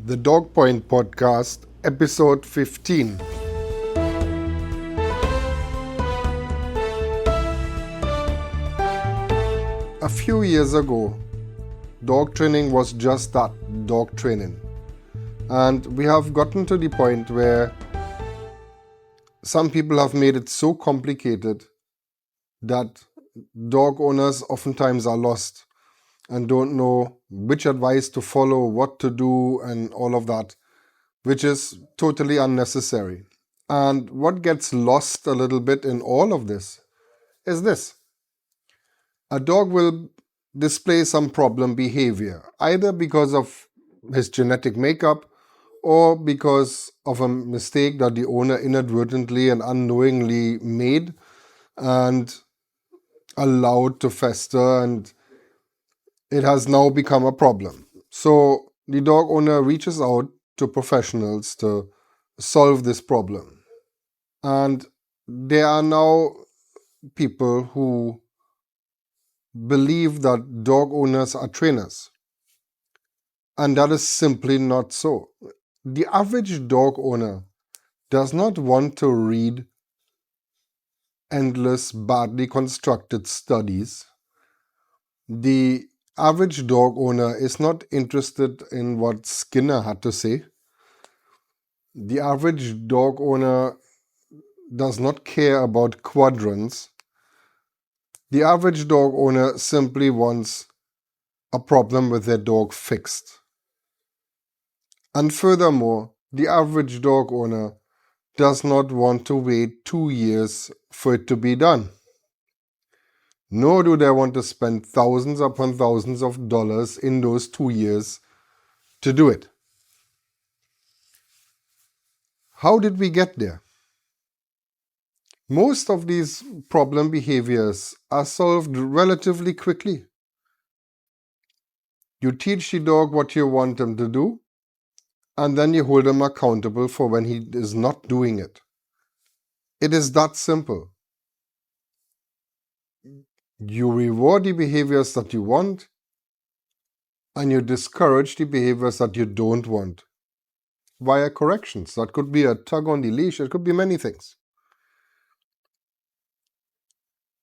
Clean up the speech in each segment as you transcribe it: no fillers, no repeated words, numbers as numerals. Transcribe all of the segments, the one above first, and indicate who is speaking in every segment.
Speaker 1: The Dog Point Podcast, Episode 15. A few years ago, dog training was just that, dog training. And we have gotten to the point where some people have made it so complicated that dog owners oftentimes are lost and don't know which advice to follow, what to do, and all of that, which is totally unnecessary. And what gets lost a little bit in all of this is this. A dog will display some problem behavior, either because of his genetic makeup or because of a mistake that the owner inadvertently and unknowingly made and allowed to fester, and it has now become a problem. So the dog owner reaches out to professionals to solve this problem. And there are now people who believe that dog owners are trainers. And that is simply not so. The average dog owner does not want to read endless, badly constructed studies. The average dog owner is not interested in what Skinner had to say. The average dog owner does not care about quadrants. The average dog owner simply wants a problem with their dog fixed. And furthermore, the average dog owner does not want to wait 2 years for it to be done. Nor do they want to spend thousands upon thousands of dollars in those 2 years to do it. How did we get there? Most of these problem behaviors are solved relatively quickly. You teach the dog what you want him to do, and then you hold him accountable for when he is not doing it. It is that simple. You reward the behaviors that you want, and you discourage the behaviors that you don't want via corrections. That could be a tug on the leash, it could be many things.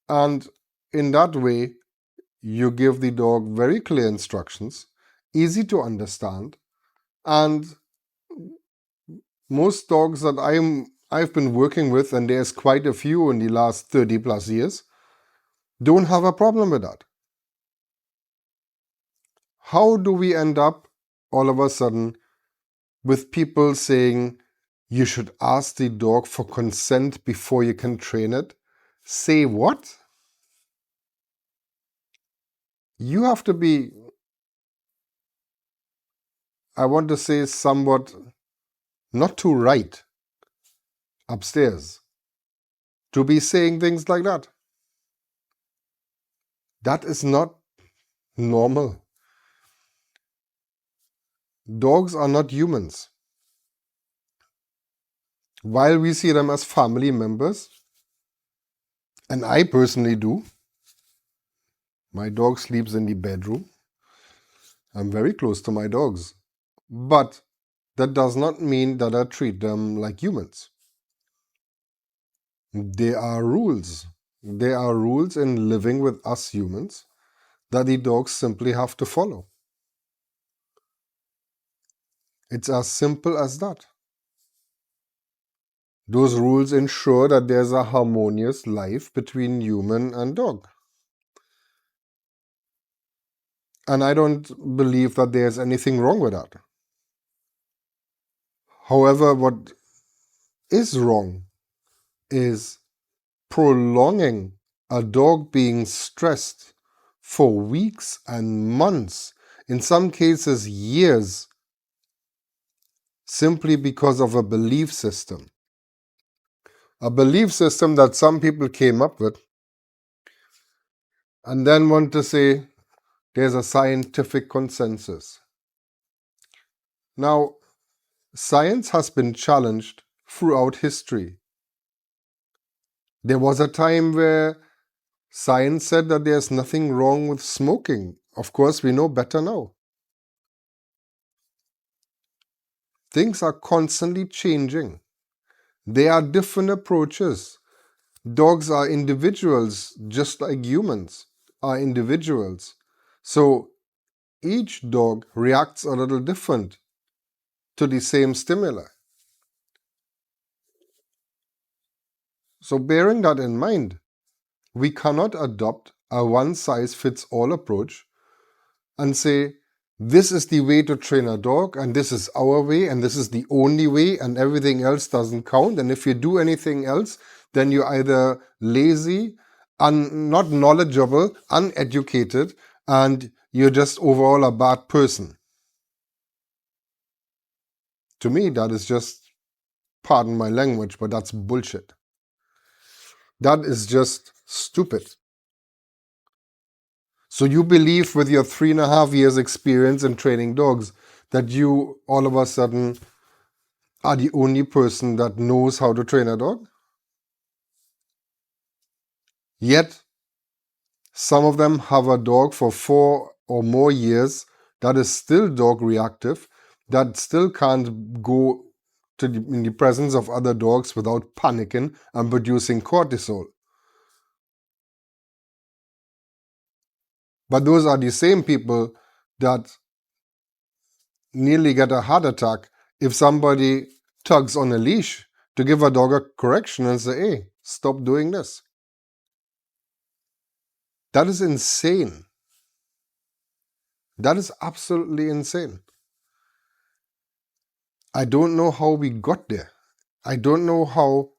Speaker 1: And in that way, you give the dog very clear instructions, easy to understand, and most dogs that I've been working with, and there's quite a few in the last 30 plus years, don't have a problem with that. How do we end up all of a sudden with people saying you should ask the dog for consent before you can train it? Say what? You have to be, I want to say, somewhat not too right upstairs to be saying things like that. That is not normal. Dogs are not humans. While we see them as family members, and I personally do, my dog sleeps in the bedroom. I'm very close to my dogs. But that does not mean that I treat them like humans. There are rules. There are rules in living with us humans that the dogs simply have to follow. It's as simple as that. Those rules ensure that there's a harmonious life between human and dog. And I don't believe that there's anything wrong with that. However, what is wrong is prolonging a dog being stressed for weeks and months, in some cases years, simply because of a belief system. A belief system that some people came up with and then want to say there's a scientific consensus. Now, science has been challenged throughout history. There was a time where science said that there's nothing wrong with smoking. Of course, we know better now. Things are constantly changing. There are different approaches. Dogs are individuals, just like humans are individuals. So each dog reacts a little different to the same stimuli. So bearing that in mind, we cannot adopt a one-size-fits-all approach and say, this is the way to train a dog, and this is our way, and this is the only way, and everything else doesn't count. And if you do anything else, then you're either lazy, not knowledgeable, uneducated, and you're just overall a bad person. To me, that is just, pardon my language, but that's bullshit. That is just stupid. So you believe with your 3.5 years experience in training dogs that you all of a sudden are the only person that knows how to train a dog? Yet, some of them have a dog for 4 or more years that is still dog reactive, that still can't go in the presence of other dogs without panicking and producing cortisol. But those are the same people that nearly get a heart attack if somebody tugs on a leash to give a dog a correction and say, hey, stop doing this. That is insane. That is absolutely insane. I don't know how we got there. I don't know how,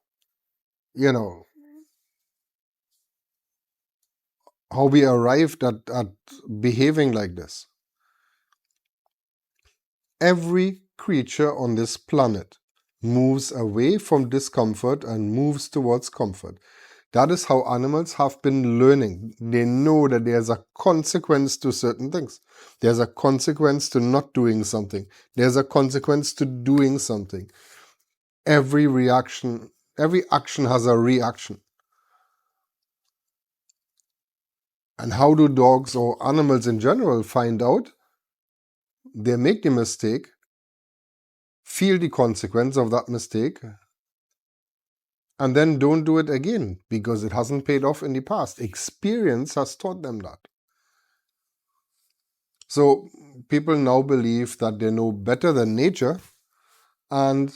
Speaker 1: how we arrived at behaving like this. Every creature on this planet moves away from discomfort and moves towards comfort. That is how animals have been learning. They know that there's a consequence to certain things. There's a consequence to not doing something. There's a consequence to doing something. Every action has a reaction. And how do dogs or animals in general find out? They make the mistake, feel the consequence of that mistake, and then don't do it again because it hasn't paid off in the past. Experience has taught them that. So people now believe that they know better than nature and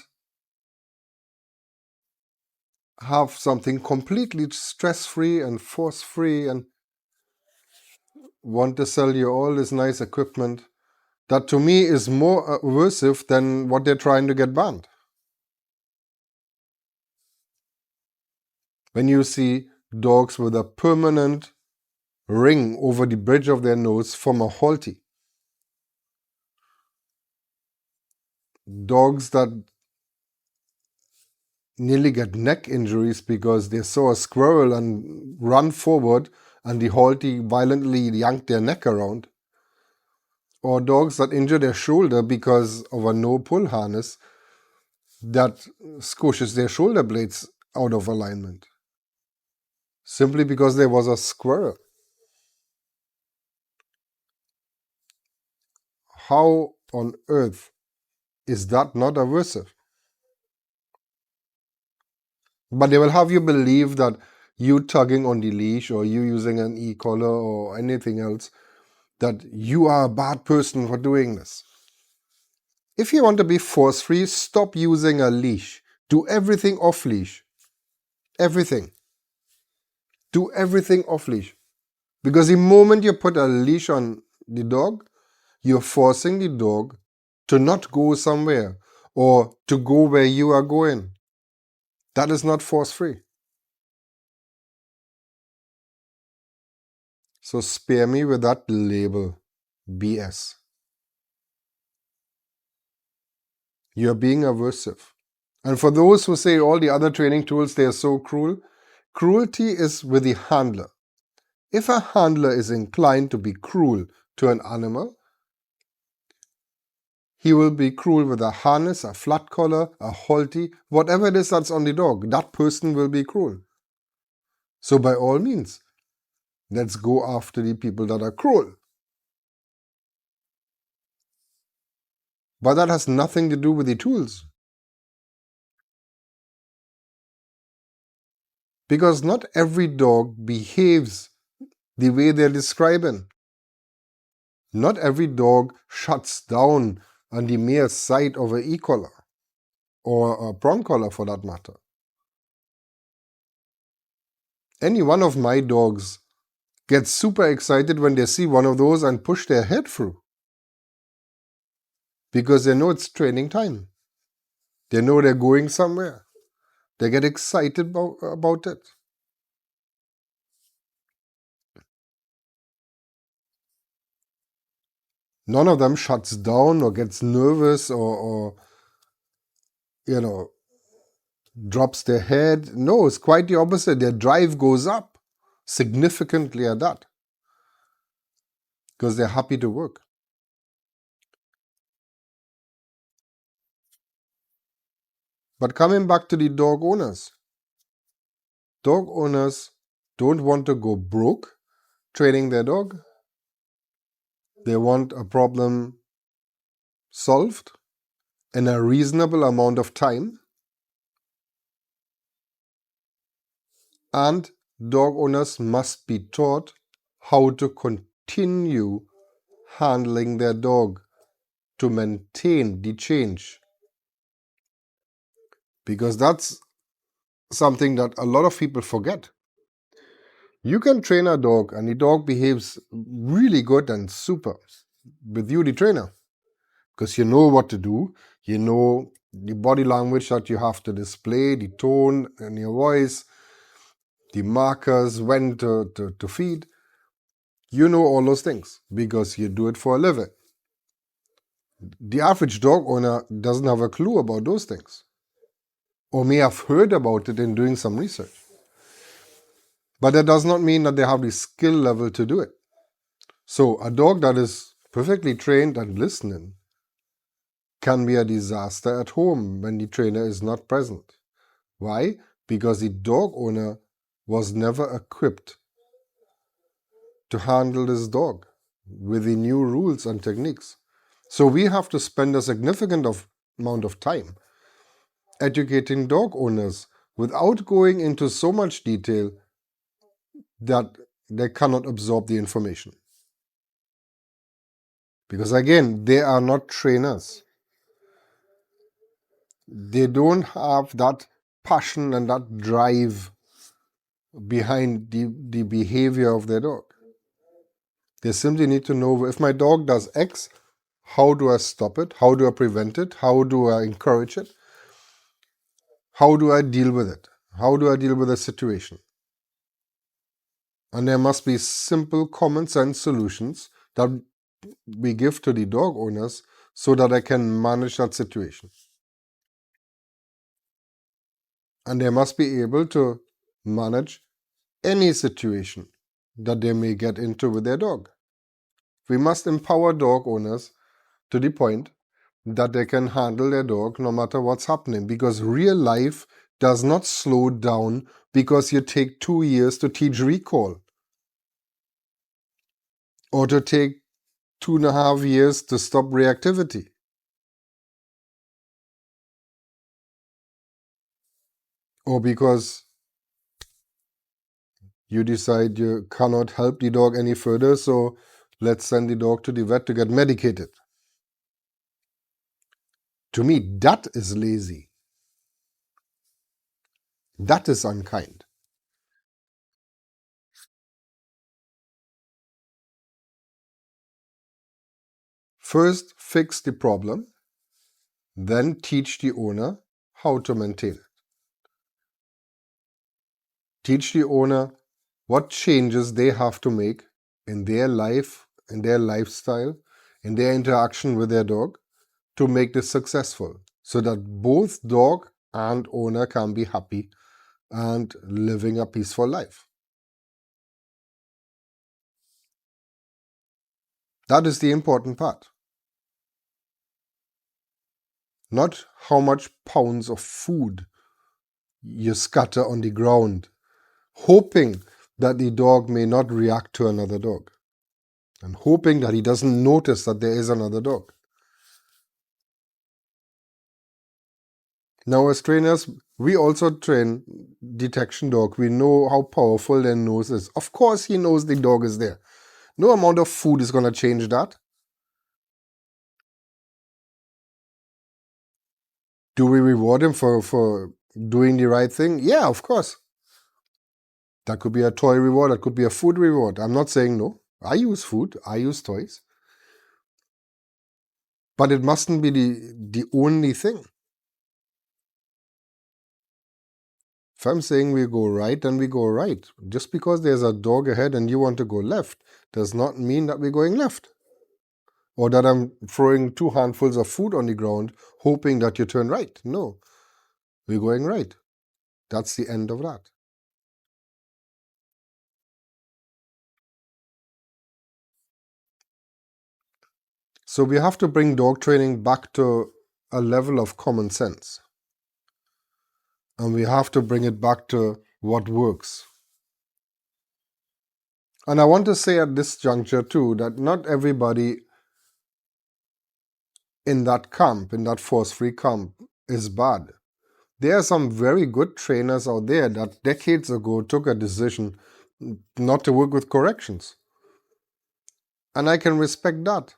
Speaker 1: have something completely stress-free and force-free and want to sell you all this nice equipment that to me is more aversive than what they're trying to get banned. When you see dogs with a permanent ring over the bridge of their nose from a Halti, dogs that nearly get neck injuries because they saw a squirrel and run forward and the Halti violently yanked their neck around, or dogs that injure their shoulder because of a no-pull harness that squishes their shoulder blades out of alignment, simply because there was a squirrel. How on earth is that not aversive? But they will have you believe that you tugging on the leash or you using an e-collar or anything else, that you are a bad person for doing this. If you want to be force-free, stop using a leash. Do everything off-leash. Everything. Do everything off-leash. Because the moment you put a leash on the dog, you're forcing the dog to not go somewhere or to go where you are going. That is not force-free. So spare me with that label, BS. You're being aversive. And for those who say all the other training tools, they are so cruel, cruelty is with the handler. If a handler is inclined to be cruel to an animal, he will be cruel with a harness, a flat collar, a Halti, whatever it is that's on the dog. That person will be cruel. So by all means, let's go after the people that are cruel. But that has nothing to do with the tools. Because not every dog behaves the way they're describing. Not every dog shuts down on the mere sight of an e-collar or a prong collar for that matter. Any one of my dogs gets super excited when they see one of those and push their head through. Because they know it's training time. They know they're going somewhere. They get excited about it. None of them shuts down or gets nervous or drops their head. No, it's quite the opposite. Their drive goes up significantly at that because they're happy to work. But coming back to the dog owners don't want to go broke training their dog. They want a problem solved in a reasonable amount of time. And dog owners must be taught how to continue handling their dog to maintain the change. Because that's something that a lot of people forget. You can train a dog and the dog behaves really good and super with you, the trainer, because you know what to do. You know the body language that you have to display, the tone in your voice, the markers, when to feed. You know all those things because you do it for a living. The average dog owner doesn't have a clue about those things or may have heard about it in doing some research. But that does not mean that they have the skill level to do it. So a dog that is perfectly trained and listening can be a disaster at home when the trainer is not present. Why? Because the dog owner was never equipped to handle this dog with the new rules and techniques. So we have to spend a significant amount of time educating dog owners without going into so much detail that they cannot absorb the information. Because again, they are not trainers. They don't have that passion and that drive behind the behavior of their dog. They simply need to know, if my dog does X, how do I stop it? How do I prevent it? How do I encourage it? How do I deal with it? How do I deal with the situation? And there must be simple, common sense solutions that we give to the dog owners so that I can manage that situation. And they must be able to manage any situation that they may get into with their dog. We must empower dog owners to the point that they can handle their dog no matter what's happening, because real life does not slow down because you take 2 years to teach recall or to take 2.5 years to stop reactivity. Or because you decide you cannot help the dog any further, so let's send the dog to the vet to get medicated. To me, that is lazy. That is unkind. First, fix the problem, then teach the owner how to maintain it. Teach the owner what changes they have to make in their life, in their lifestyle, in their interaction with their dog to make this successful, so that both dog and owner can be happy and living a peaceful life. That is the important part. Not how much pounds of food you scatter on the ground, hoping that the dog may not react to another dog, and hoping that he doesn't notice that there is another dog. Now, as trainers, we also train detection dog. We know how powerful their nose is. Of course, he knows the dog is there. No amount of food is going to change that. Do we reward him for doing the right thing? Yeah, of course. That could be a toy reward. That could be a food reward. I'm not saying no. I use food. I use toys. But it mustn't be the only thing. If I'm saying we go right, then we go right. Just because there's a dog ahead and you want to go left does not mean that we're going left. Or that I'm throwing 2 handfuls of food on the ground hoping that you turn right. No, we're going right. That's the end of that. So we have to bring dog training back to a level of common sense. And we have to bring it back to what works. And I want to say at this juncture too that not everybody in that camp, in that force-free camp, is bad. There are some very good trainers out there that decades ago took a decision not to work with corrections. And I can respect that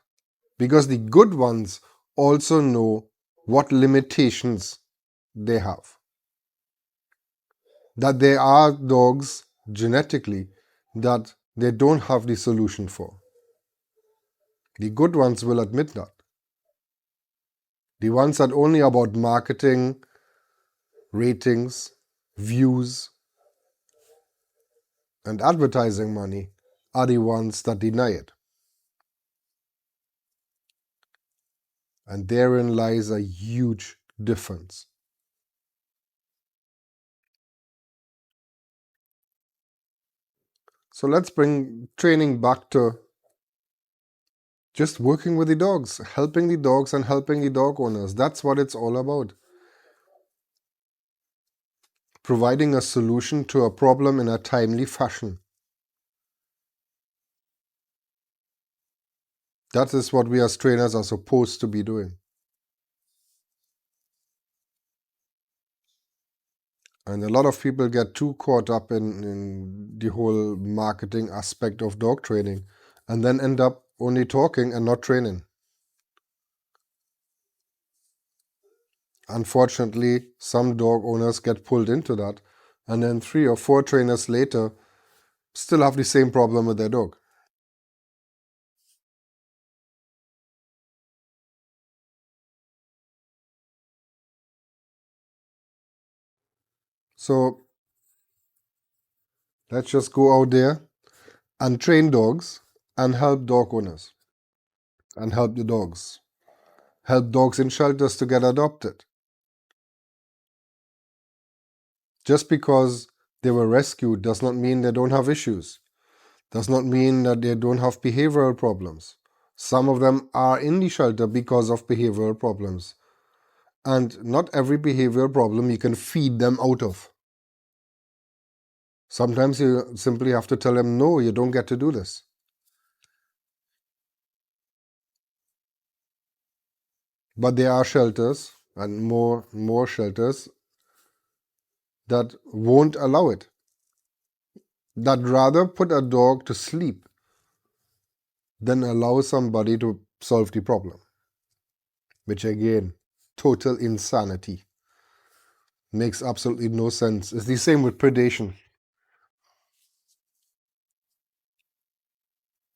Speaker 1: because the good ones also know what limitations they have. That there are dogs genetically that they don't have the solution for. The good ones will admit that. The ones that only about marketing, ratings, views, and advertising money are the ones that deny it. And therein lies a huge difference. So let's bring training back to just working with the dogs, helping the dogs and helping the dog owners. That's what it's all about. Providing a solution to a problem in a timely fashion. That is what we as trainers are supposed to be doing. And a lot of people get too caught up in the whole marketing aspect of dog training and then end up only talking and not training. Unfortunately, some dog owners get pulled into that, and then 3 or 4 trainers later still have the same problem with their dog. So let's just go out there and train dogs and help dog owners and help the dogs. Help dogs in shelters to get adopted. Just because they were rescued does not mean they don't have issues. Does not mean that they don't have behavioral problems. Some of them are in the shelter because of behavioral problems. And not every behavioral problem you can feed them out of. Sometimes you simply have to tell them, no, you don't get to do this. But there are shelters, and more shelters, that won't allow it. That rather put a dog to sleep than allow somebody to solve the problem. Which again, total insanity. Makes absolutely no sense. It's the same with predation.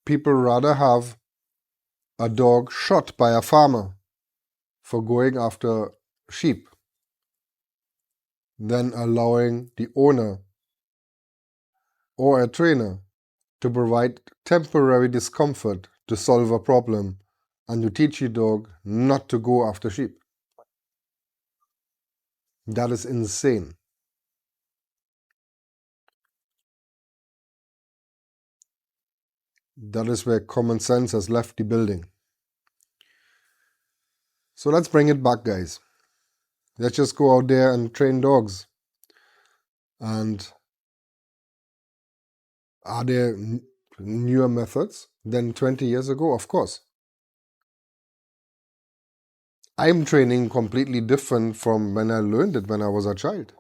Speaker 1: People rather have a dog shot by a farmer for going after sheep than allowing the owner or a trainer to provide temporary discomfort to solve a problem and to teach your dog not to go after sheep. That is insane. That is where common sense has left the building. So let's bring it back, guys. Let's just go out there and train dogs. And are there newer methods than 20 years ago? Of course. I'm training completely different from when I learned it when I was a child.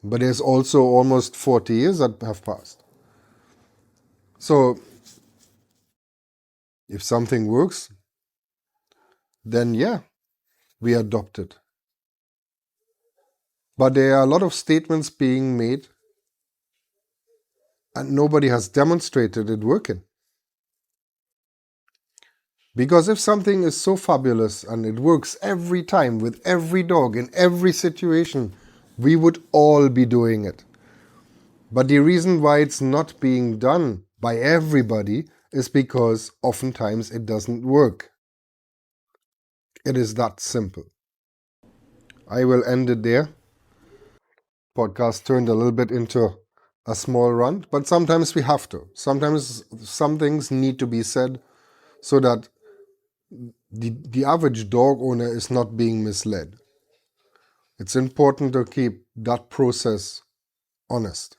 Speaker 1: But there's also almost 40 years that have passed. So if something works, then yeah, we adopt it. But there are a lot of statements being made and nobody has demonstrated it working. Because if something is so fabulous and it works every time with every dog in every situation, we would all be doing it. But the reason why it's not being done by everybody is because oftentimes it doesn't work. It is that simple. I will end it there. Podcast turned a little bit into a small rant, but sometimes we have to. Sometimes some things need to be said so that the average dog owner is not being misled. It's important to keep that process honest.